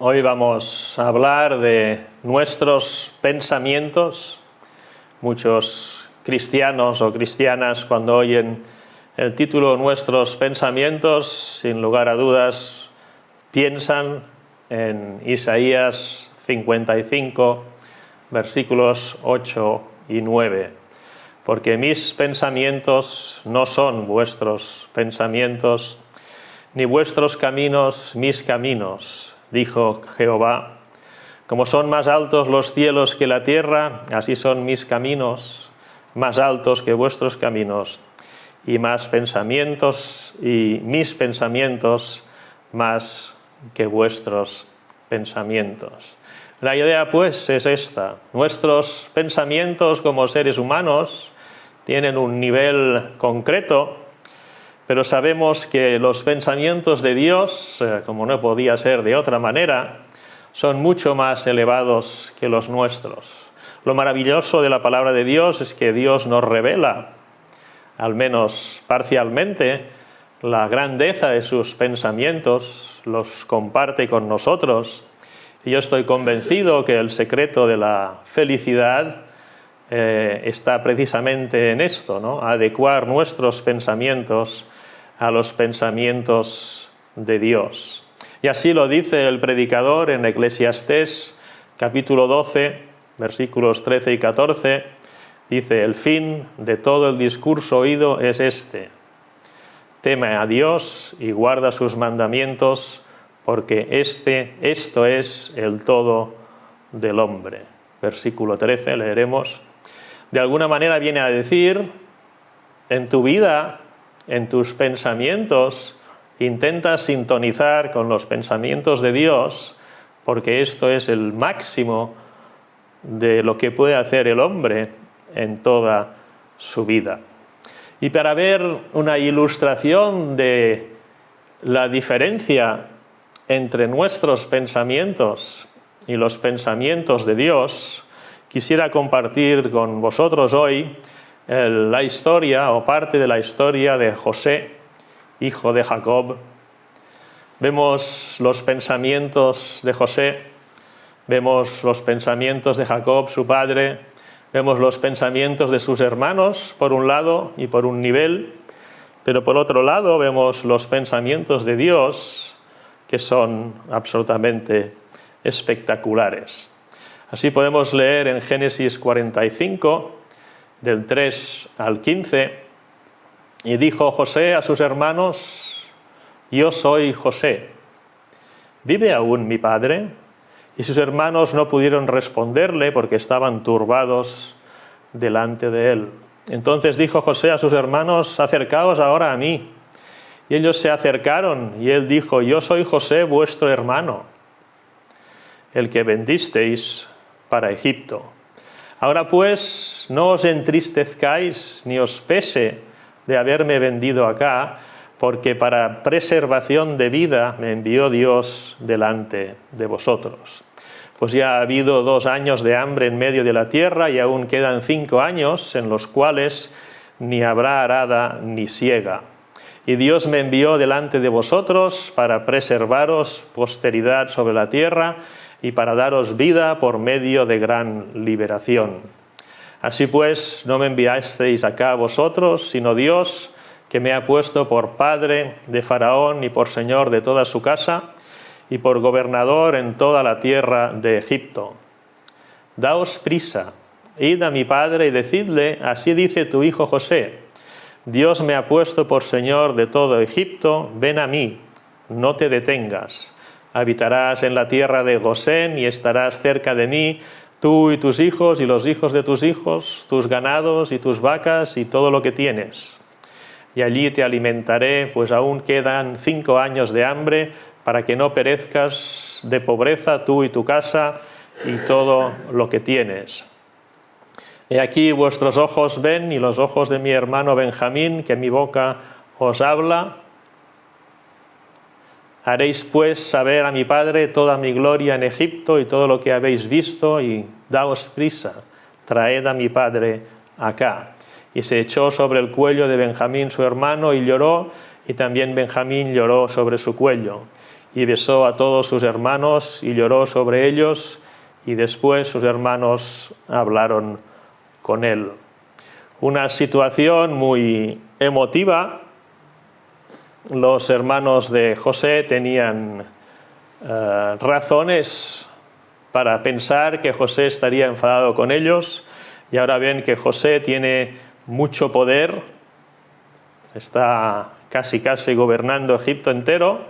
Hoy vamos a hablar de nuestros pensamientos. Muchos cristianos o cristianas, cuando oyen el título Nuestros pensamientos, sin lugar a dudas, piensan en Isaías 55, versículos 8 y 9. Porque mis pensamientos no son vuestros pensamientos, ni vuestros caminos mis caminos, dijo Jehová. Como son más altos los cielos que la tierra, así son mis caminos más altos que vuestros caminos, y más pensamientos y mis pensamientos más que vuestros pensamientos. La idea, pues, es esta. Nuestros pensamientos como seres humanos tienen un nivel concreto, pero sabemos que los pensamientos de Dios, como no podía ser de otra manera, son mucho más elevados que los nuestros. Lo maravilloso de la palabra de Dios es que Dios nos revela, al menos parcialmente, la grandeza de sus pensamientos, los comparte con nosotros. Y yo estoy convencido que el secreto de la felicidad está precisamente en esto, ¿no? Adecuar nuestros pensamientos a los pensamientos de Dios. Y así lo dice el predicador en Eclesiastés, capítulo 12, versículos 13 y 14. Dice: el fin de todo el discurso oído es este: teme a Dios y guarda sus mandamientos, porque esto es el todo del hombre. Versículo 13, leeremos. De alguna manera viene a decir, en tu vida, en tus pensamientos, intenta sintonizar con los pensamientos de Dios, porque esto es el máximo de lo que puede hacer el hombre en toda su vida. Y para ver una ilustración de la diferencia entre nuestros pensamientos y los pensamientos de Dios, quisiera compartir con vosotros hoy la historia o parte de la historia de José, hijo de Jacob. Vemos los pensamientos de José, vemos los pensamientos de Jacob, su padre, vemos los pensamientos de sus hermanos, por un lado y por un nivel, pero por otro lado vemos los pensamientos de Dios, que son absolutamente espectaculares. Así podemos leer en Génesis 45, del 3 al 15, y dijo José a sus hermanos: yo soy José, ¿vive aún mi padre? Y sus hermanos no pudieron responderle porque estaban turbados delante de él. Entonces dijo José a sus hermanos: acercaos ahora a mí. Y ellos se acercaron, y él dijo: yo soy José, vuestro hermano, el que vendisteis para Egipto. Ahora pues, no os entristezcáis ni os pese de haberme vendido acá, porque para preservación de vida me envió Dios delante de vosotros. Pues ya ha habido 2 años de hambre en medio de la tierra, y aún quedan 5 años en los cuales ni habrá arada ni siega. Y Dios me envió delante de vosotros para preservaros posteridad sobre la tierra y para daros vida por medio de gran liberación. Así pues, no me enviasteis acá vosotros, sino Dios, que me ha puesto por padre de Faraón y por señor de toda su casa y por gobernador en toda la tierra de Egipto. Daos prisa, id a mi padre y decidle: así dice tu hijo José, Dios me ha puesto por señor de todo Egipto, ven a mí, no te detengas. Habitarás en la tierra de Gosén y estarás cerca de mí, tú y tus hijos y los hijos de tus hijos, tus ganados y tus vacas y todo lo que tienes. Y allí te alimentaré, pues aún quedan 5 años de hambre, para que no perezcas de pobreza tú y tu casa y todo lo que tienes. He aquí vuestros ojos ven y los ojos de mi hermano Benjamín, que mi boca os habla. Haréis pues saber a mi padre toda mi gloria en Egipto y todo lo que habéis visto, y daos prisa, traed a mi padre acá. Y se echó sobre el cuello de Benjamín su hermano y lloró, y también Benjamín lloró sobre su cuello. y besó a todos sus hermanos y lloró sobre ellos, y después sus hermanos hablaron con él. Una situación muy emotiva. Los hermanos de José tenían razones para pensar que José estaría enfadado con ellos, y ahora ven que José tiene mucho poder, está casi gobernando Egipto entero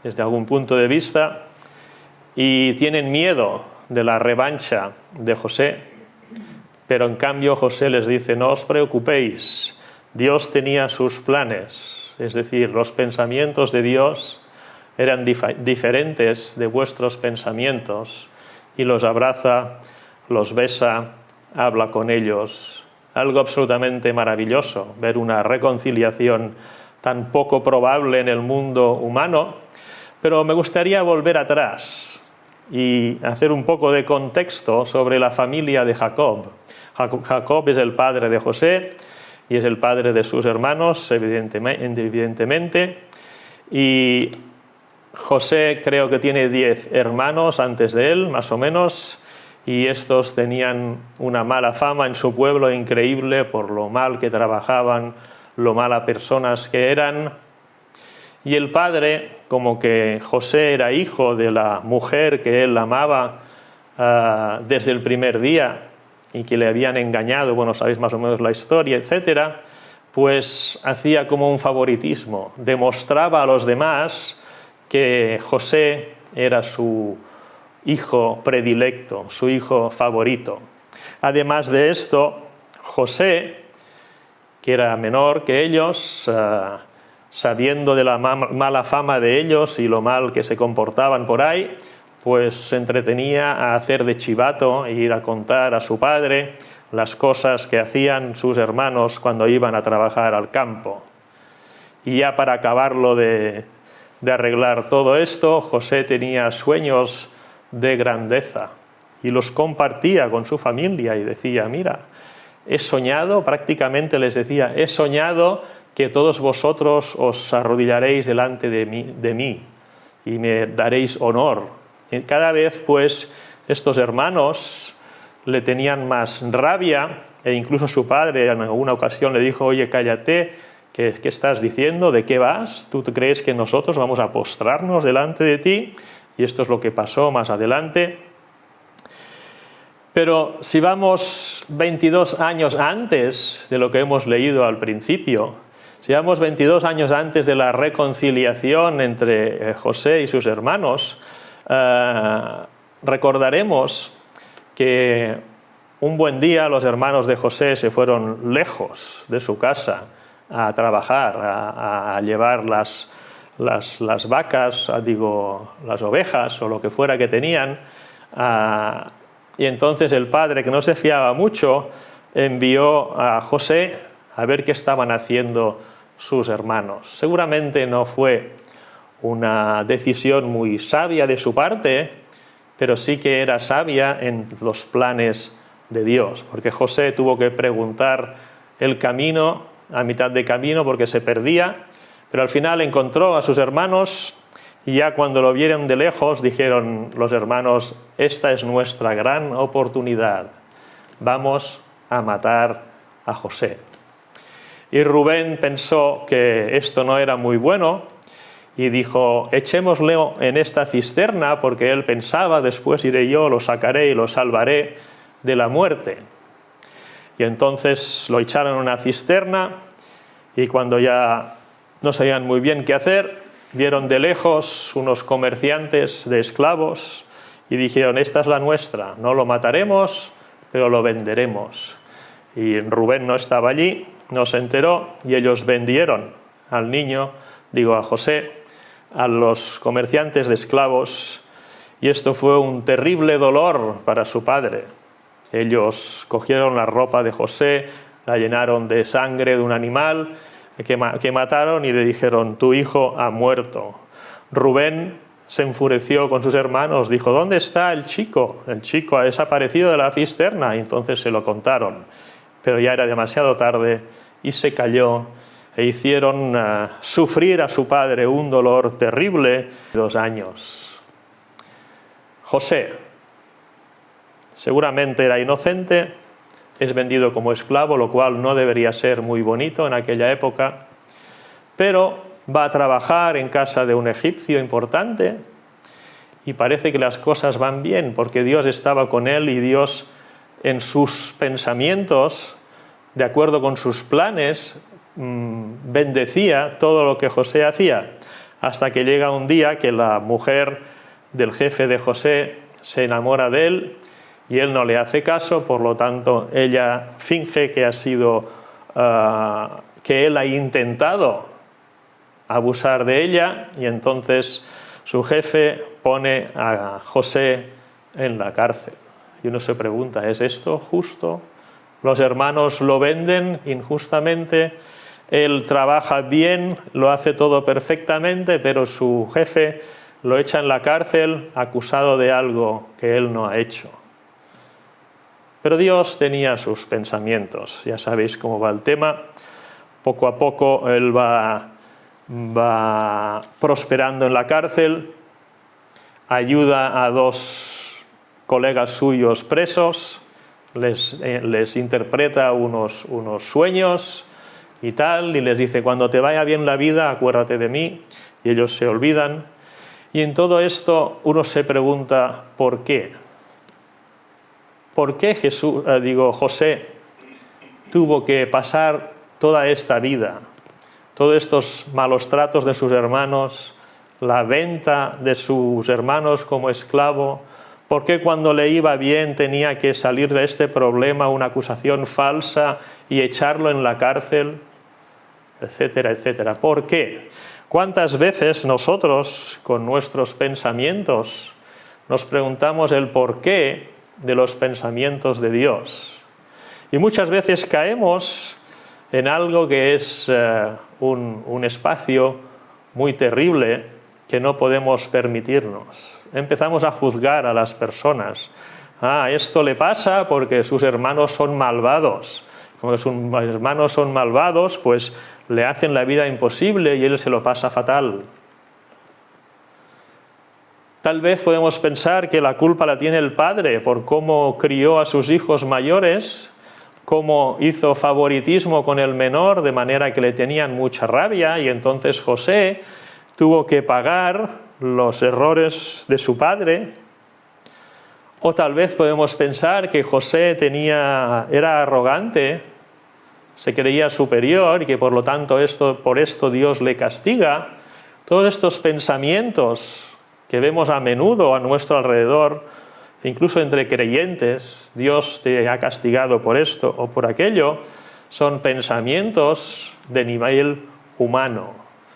desde algún punto de vista, y tienen miedo de la revancha de José. Pero en cambio José les dice: no os preocupéis, Dios tenía sus planes, es decir, los pensamientos de Dios eran diferentes de vuestros pensamientos, y los abraza, los besa, habla con ellos. Algo absolutamente maravilloso, ver una reconciliación tan poco probable en el mundo humano. Pero me gustaría volver atrás y hacer un poco de contexto sobre la familia de Jacob. Jacob es el padre de José y es el padre de sus hermanos, evidentemente. Y José creo que tiene 10 hermanos antes de él, más o menos, y estos tenían una mala fama en su pueblo increíble por lo mal que trabajaban, lo malas personas que eran. Y el padre, como que José era hijo de la mujer que él amaba desde el primer día y que le habían engañado, bueno, sabéis más o menos la historia, etcétera, pues hacía como un favoritismo, demostraba a los demás que José era su hijo predilecto, su hijo favorito. Además de esto, José, que era menor que ellos, sabiendo de la mala fama de ellos y lo mal que se comportaban por ahí, pues se entretenía a hacer de chivato e ir a contar a su padre las cosas que hacían sus hermanos cuando iban a trabajar al campo. Y ya para acabarlo de arreglar todo esto, José tenía sueños de grandeza y los compartía con su familia y decía: mira, he soñado, prácticamente les decía, he soñado que todos vosotros os arrodillaréis delante de mí y me daréis honor. Y cada vez pues estos hermanos le tenían más rabia, e incluso su padre en alguna ocasión le dijo: oye, cállate, ¿qué estás diciendo? ¿De qué vas? ¿Tú crees que nosotros vamos a postrarnos delante de ti? Y esto es lo que pasó más adelante. Pero si vamos 22 años antes de lo que hemos leído al principio, si vamos 22 años antes de la reconciliación entre José y sus hermanos, recordaremos que un buen día los hermanos de José se fueron lejos de su casa a trabajar, a llevar las vacas, las ovejas o lo que fuera que tenían, y entonces el padre, que no se fiaba mucho, envió a José a ver qué estaban haciendo sus hermanos. Seguramente no fue una decisión muy sabia de su parte, pero sí que era sabia en los planes de Dios, porque José tuvo que preguntar el camino a mitad de camino porque se perdía, pero al final encontró a sus hermanos, y ya cuando lo vieron de lejos dijeron los hermanos: esta es nuestra gran oportunidad, vamos a matar a José. Y Rubén pensó que esto no era muy bueno y dijo: echémosle en esta cisterna, porque él pensaba: después iré yo, lo sacaré y lo salvaré de la muerte. Y entonces lo echaron en una cisterna, y cuando ya no sabían muy bien qué hacer, vieron de lejos unos comerciantes de esclavos y dijeron: esta es la nuestra, no lo mataremos, pero lo venderemos. Y Rubén no estaba allí, no se enteró, y ellos vendieron al niño, a José, a los comerciantes de esclavos, y esto fue un terrible dolor para su padre. Ellos cogieron la ropa de José, la llenaron de sangre de un animal que mataron y le dijeron: tu hijo ha muerto. Rubén se enfureció con sus hermanos, dijo: ¿dónde está el chico? El chico ha desaparecido de la cisterna. Y entonces se lo contaron, pero ya era demasiado tarde y se cayó e hicieron sufrir a su padre un dolor terrible 2 años. José seguramente era inocente, es vendido como esclavo, lo cual no debería ser muy bonito en aquella época, pero va a trabajar en casa de un egipcio importante y parece que las cosas van bien porque Dios estaba con él y Dios en sus pensamientos, de acuerdo con sus planes, bendecía todo lo que José hacía, hasta que llega un día que la mujer del jefe de José se enamora de él y él no le hace caso, por lo tanto ella finge que que él ha intentado abusar de ella y entonces su jefe pone a José en la cárcel. Y uno se pregunta, ¿es esto justo? Los hermanos lo venden injustamente, él trabaja bien, lo hace todo perfectamente, pero su jefe lo echa en la cárcel acusado de algo que él no ha hecho. Pero Dios tenía sus pensamientos, ya sabéis cómo va el tema. Poco a poco él va prosperando en la cárcel, ayuda a 2 colegas suyos presos, les interpreta unos sueños y tal, y les dice, cuando te vaya bien la vida, acuérdate de mí, y ellos se olvidan. Y en todo esto uno se pregunta, ¿por qué? ¿Por qué José tuvo que pasar toda esta vida, todos estos malos tratos de sus hermanos, la venta de sus hermanos como esclavo? ¿Por qué cuando le iba bien tenía que salir de este problema, una acusación falsa y echarlo en la cárcel? Etcétera, etcétera. ¿Por qué? ¿Cuántas veces nosotros, con nuestros pensamientos, nos preguntamos el porqué de los pensamientos de Dios? Y muchas veces caemos en algo que es un espacio muy terrible que no podemos permitirnos. Empezamos a juzgar a las personas. Esto le pasa porque sus hermanos son malvados. Como sus hermanos son malvados, pues le hacen la vida imposible y él se lo pasa fatal. Tal vez podemos pensar que la culpa la tiene el padre por cómo crió a sus hijos mayores, cómo hizo favoritismo con el menor, de manera que le tenían mucha rabia, y entonces José tuvo que pagar los errores de su padre. O tal vez podemos pensar que José era arrogante, se creía superior y que por lo tanto por esto Dios le castiga. Todos estos pensamientos que vemos a menudo a nuestro alrededor, incluso entre creyentes, Dios te ha castigado por esto o por aquello, son pensamientos de nivel humano,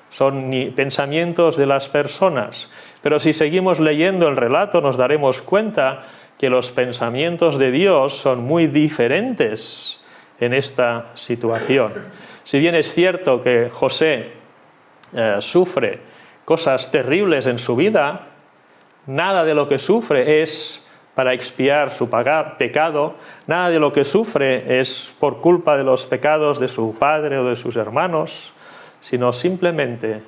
son pensamientos de las personas. Pero si seguimos leyendo el relato nos daremos cuenta que los pensamientos de Dios son muy diferentes en esta situación. Si bien es cierto que José sufre cosas terribles en su vida, nada de lo que sufre es para expiar su pecado, nada de lo que sufre es por culpa de los pecados de su padre o de sus hermanos, sino simplemente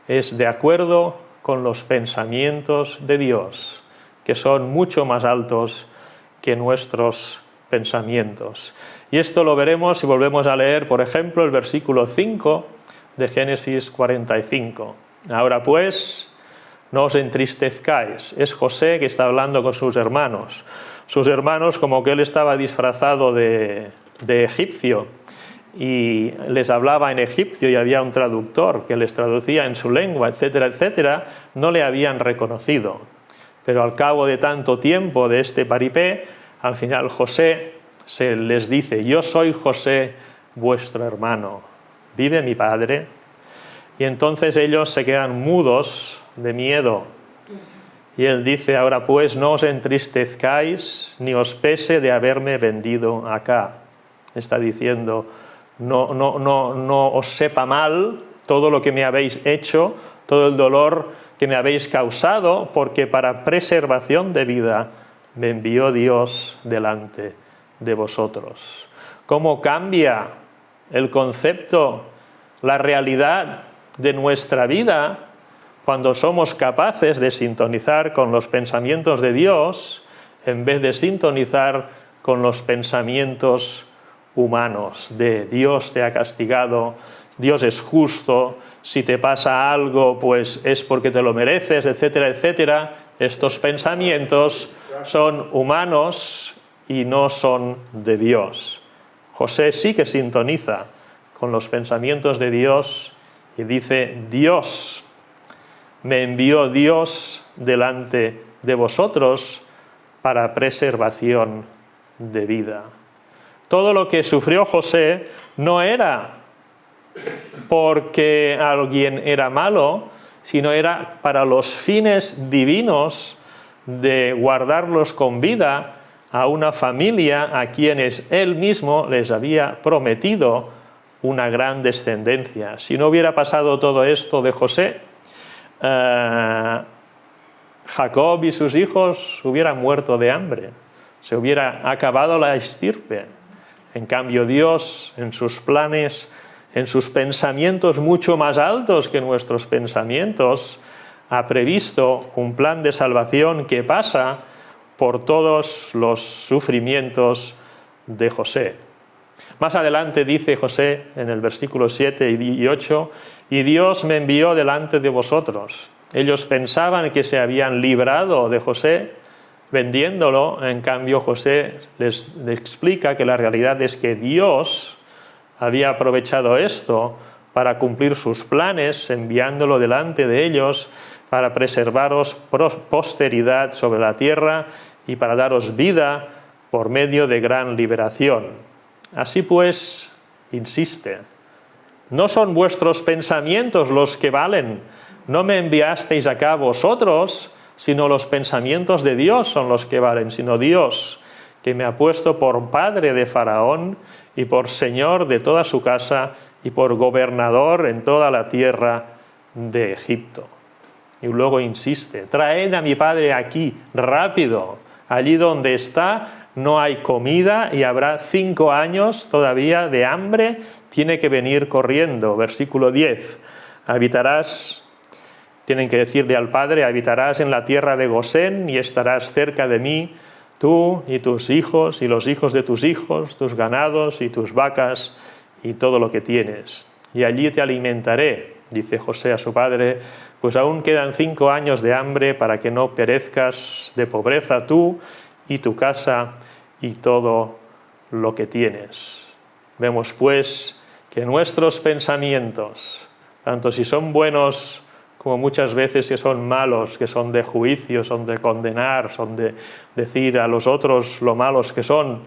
es de acuerdo con los pensamientos de Dios, que son mucho más altos que nuestros pensamientos. Y esto lo veremos si volvemos a leer, por ejemplo, el versículo 5 de Génesis 45. Ahora pues, no os entristezcáis. Es José que está hablando con sus hermanos. Sus hermanos, como que él estaba disfrazado de egipcio y les hablaba en egipcio y había un traductor que les traducía en su lengua, etcétera, etcétera, no le habían reconocido. Pero al cabo de tanto tiempo de este paripé, al final José les dice, yo soy José, vuestro hermano. ¿Vive mi padre? Y entonces ellos se quedan mudos de miedo. Y él dice, ahora pues no os entristezcáis ni os pese de haberme vendido acá. Está diciendo, no os sepa mal todo lo que me habéis hecho, todo el dolor que me habéis causado, porque para preservación de vida me envió Dios delante de vosotros. ¿Cómo cambia el concepto la realidad de nuestra vida, cuando somos capaces de sintonizar con los pensamientos de Dios, en vez de sintonizar con los pensamientos humanos, de Dios te ha castigado, Dios es justo, si te pasa algo pues es porque te lo mereces, etcétera, etcétera. Estos pensamientos son humanos y no son de Dios. José sí que sintoniza con los pensamientos de Dios y dice: Dios, me envió Dios delante de vosotros para preservación de vida. Todo lo que sufrió José no era porque alguien era malo, sino era para los fines divinos de guardarlos con vida a una familia a quienes él mismo les había prometido una gran descendencia. Si no hubiera pasado todo esto de José, Jacob y sus hijos hubieran muerto de hambre, se hubiera acabado la estirpe. En cambio, Dios, en sus planes, en sus pensamientos mucho más altos que nuestros pensamientos, ha previsto un plan de salvación que pasa por todos los sufrimientos de José. Más adelante dice José en el versículo 7 y 8: y Dios me envió delante de vosotros. Ellos pensaban que se habían librado de José vendiéndolo, en cambio José les explica que la realidad es que Dios había aprovechado esto para cumplir sus planes, enviándolo delante de ellos para preservaros posteridad sobre la tierra y para daros vida por medio de gran liberación. Así pues, insiste, no son vuestros pensamientos los que valen, no me enviasteis acá vosotros, sino los pensamientos de Dios son los que valen, sino Dios, que me ha puesto por padre de Faraón y por señor de toda su casa y por gobernador en toda la tierra de Egipto. Y luego insiste: traed a mi padre aquí, rápido, allí donde está no hay comida y habrá 5 años todavía de hambre, tiene que venir corriendo. Versículo 10, tienen que decirle al padre: habitarás en la tierra de Gosén y estarás cerca de mí, tú y tus hijos y los hijos de tus hijos, tus ganados y tus vacas y todo lo que tienes. Y allí te alimentaré, dice José a su padre, pues aún quedan 5 años de hambre para que no perezcas de pobreza tú y tu casa y todo lo que tienes. Vemos pues que nuestros pensamientos, tanto si son buenos como muchas veces que son malos, que son de juicio, son de condenar, son de decir a los otros lo malos que son,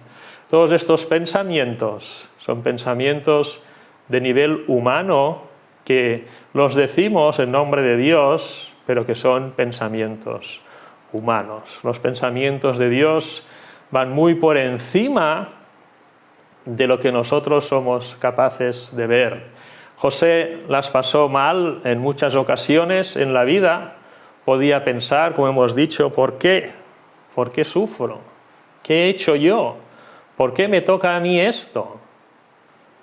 todos estos pensamientos son pensamientos de nivel humano que los decimos en nombre de Dios, pero que son pensamientos humanos. Los pensamientos de Dios van muy por encima de lo que nosotros somos capaces de ver. José las pasó mal en muchas ocasiones en la vida. Podía pensar, como hemos dicho, ¿por qué? ¿Por qué sufro? ¿Qué he hecho yo? ¿Por qué me toca a mí esto?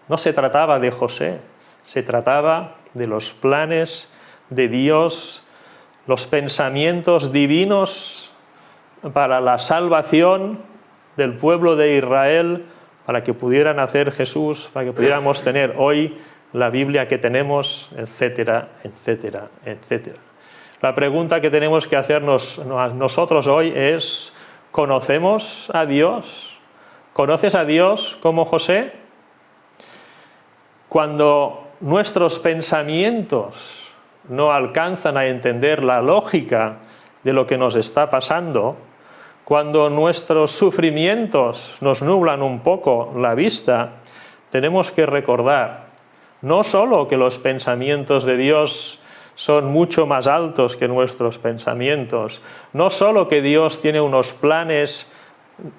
No se trataba de José, se trataba de los planes de Dios, los pensamientos divinos para la salvación del pueblo de Israel, para que pudiera nacer Jesús, para que pudiéramos tener hoy la Biblia que tenemos, etcétera, etcétera, etcétera. La pregunta que tenemos que hacernos nosotros hoy es: ¿conocemos a Dios? ¿Conoces a Dios como José? Cuando nuestros pensamientos no alcanzan a entender la lógica de lo que nos está pasando, cuando nuestros sufrimientos nos nublan un poco la vista, tenemos que recordar no solo que los pensamientos de Dios son mucho más altos que nuestros pensamientos, no solo que Dios tiene unos planes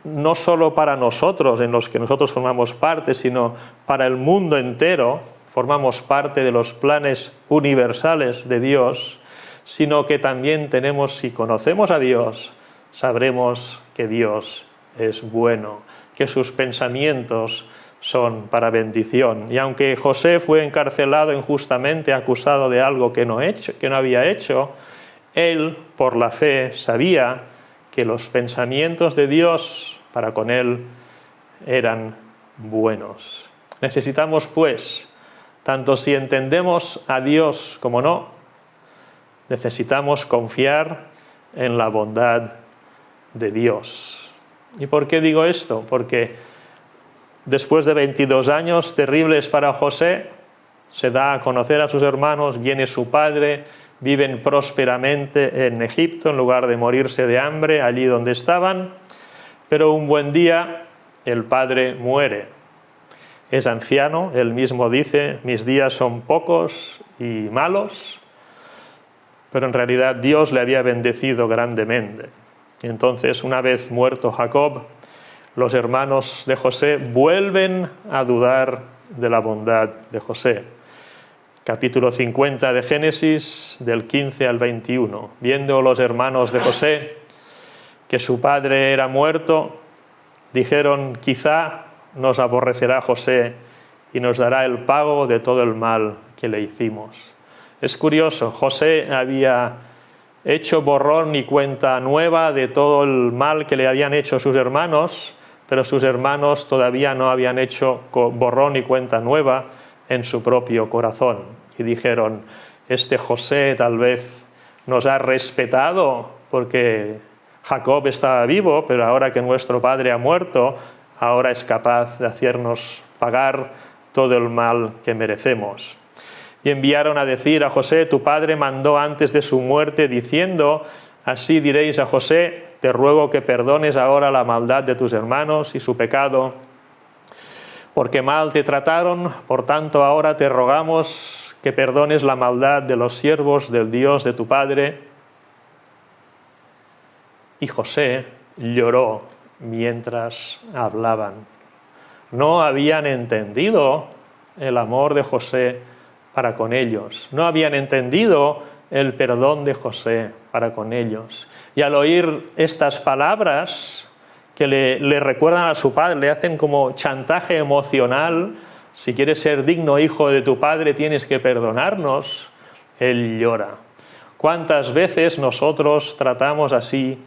no solo para nosotros, en los que nosotros formamos parte, sino para el mundo entero, formamos parte de los planes universales de Dios, sino que también tenemos, si conocemos a Dios, sabremos que Dios es bueno, que sus pensamientos son para bendición. Y aunque José fue encarcelado injustamente, acusado de algo que no había hecho, él, por la fe, sabía que los pensamientos de Dios para con él eran buenos. Necesitamos, pues, tanto si entendemos a Dios como no, necesitamos confiar en la bondad de Dios. ¿Y por qué digo esto? Porque después de 22 años terribles para José, se da a conocer a sus hermanos, viene su padre, viven prósperamente en Egipto en lugar de morirse de hambre allí donde estaban, pero un buen día el padre muere. Es anciano, él mismo dice, mis días son pocos y malos, pero en realidad Dios le había bendecido grandemente. Entonces, una vez muerto Jacob, los hermanos de José vuelven a dudar de la bondad de José. Capítulo 50 de Génesis, del 15 al 21. Viendo los hermanos de José que su padre era muerto, dijeron, quizá nos aborrecerá José y nos dará el pago de todo el mal que le hicimos. Es curioso, José había hecho borrón y cuenta nueva de todo el mal que le habían hecho sus hermanos, pero sus hermanos todavía no habían hecho borrón y cuenta nueva en su propio corazón. Y dijeron, este José tal vez nos ha respetado porque Jacob estaba vivo, pero ahora que nuestro padre ha muerto, ahora es capaz de hacernos pagar todo el mal que merecemos. Y enviaron a decir a José, tu padre mandó antes de su muerte diciendo, así diréis a José, te ruego que perdones ahora la maldad de tus hermanos y su pecado, porque mal te trataron, por tanto ahora te rogamos que perdones la maldad de los siervos del Dios de tu padre. Y José lloró mientras hablaban. No habían entendido el amor de José para con ellos. No habían entendido el perdón de José para con ellos. Y al oír estas palabras que le recuerdan a su padre, le hacen como chantaje emocional, si quieres ser digno hijo de tu padre tienes que perdonarnos, él llora. ¿Cuántas veces nosotros tratamos así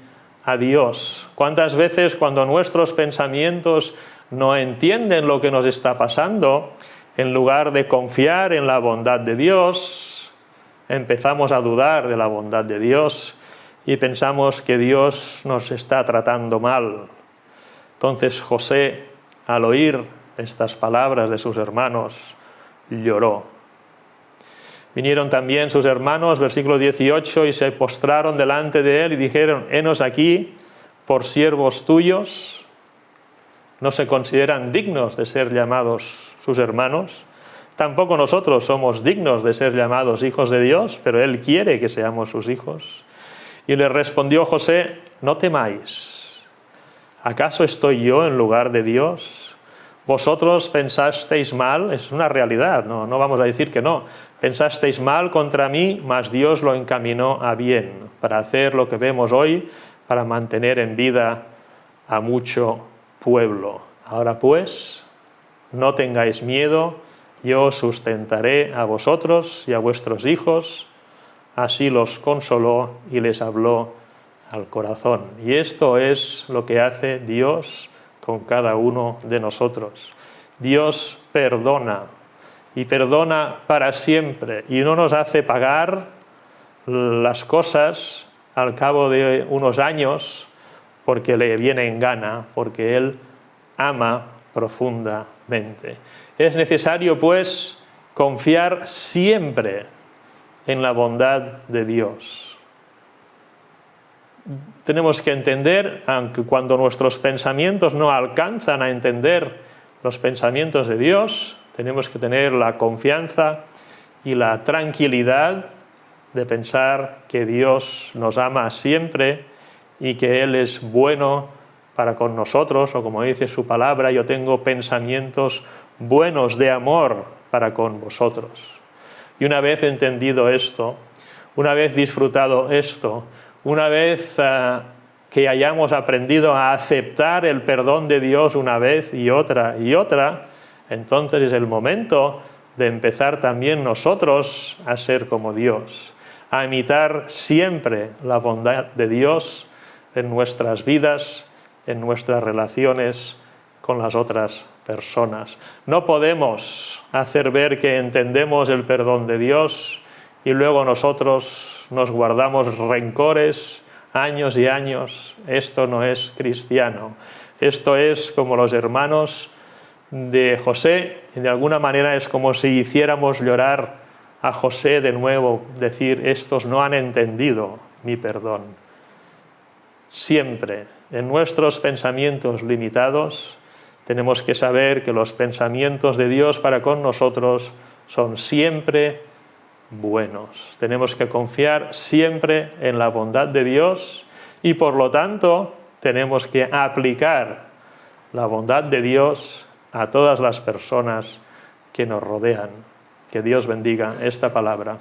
a Dios? ¿Cuántas veces cuando nuestros pensamientos no entienden lo que nos está pasando, en lugar de confiar en la bondad de Dios, empezamos a dudar de la bondad de Dios y pensamos que Dios nos está tratando mal? Entonces José, al oír estas palabras de sus hermanos, lloró. Vinieron también sus hermanos, versículo 18, y se postraron delante de él y dijeron, henos aquí por siervos tuyos. No se consideran dignos de ser llamados sus hermanos. Tampoco nosotros somos dignos de ser llamados hijos de Dios, pero Él quiere que seamos sus hijos. Y le respondió José, no temáis. ¿Acaso estoy yo en lugar de Dios? Vosotros pensasteis mal, es una realidad, no vamos a decir que no. Pensasteis mal contra mí, mas Dios lo encaminó a bien, para hacer lo que vemos hoy, para mantener en vida a mucho pueblo. Ahora pues, no tengáis miedo, yo os sustentaré a vosotros y a vuestros hijos. Así los consoló y les habló al corazón. Y esto es lo que hace Dios con cada uno de nosotros. Dios perdona y perdona para siempre y no nos hace pagar las cosas al cabo de unos años porque le viene en gana, porque Él ama profundamente. Es necesario, pues, confiar siempre en la bondad de Dios. Tenemos que entender, aunque cuando nuestros pensamientos no alcanzan a entender los pensamientos de Dios, tenemos que tener la confianza y la tranquilidad de pensar que Dios nos ama siempre y que Él es bueno para con nosotros, o como dice su palabra, yo tengo pensamientos buenos de amor para con vosotros. Y una vez entendido esto, una vez disfrutado esto, una vez que hayamos aprendido a aceptar el perdón de Dios una vez y otra, entonces es el momento de empezar también nosotros a ser como Dios, a imitar siempre la bondad de Dios en nuestras vidas, en nuestras relaciones con las otras personas. No podemos hacer ver que entendemos el perdón de Dios y luego nosotros nos guardamos rencores años y años. Esto no es cristiano. Esto es como los hermanos de José, y de alguna manera es como si hiciéramos llorar a José de nuevo, decir, estos no han entendido mi perdón. Siempre, en nuestros pensamientos limitados, tenemos que saber que los pensamientos de Dios para con nosotros son siempre buenos. Tenemos que confiar siempre en la bondad de Dios y por lo tanto tenemos que aplicar la bondad de Dios a todas las personas que nos rodean. Que Dios bendiga esta palabra.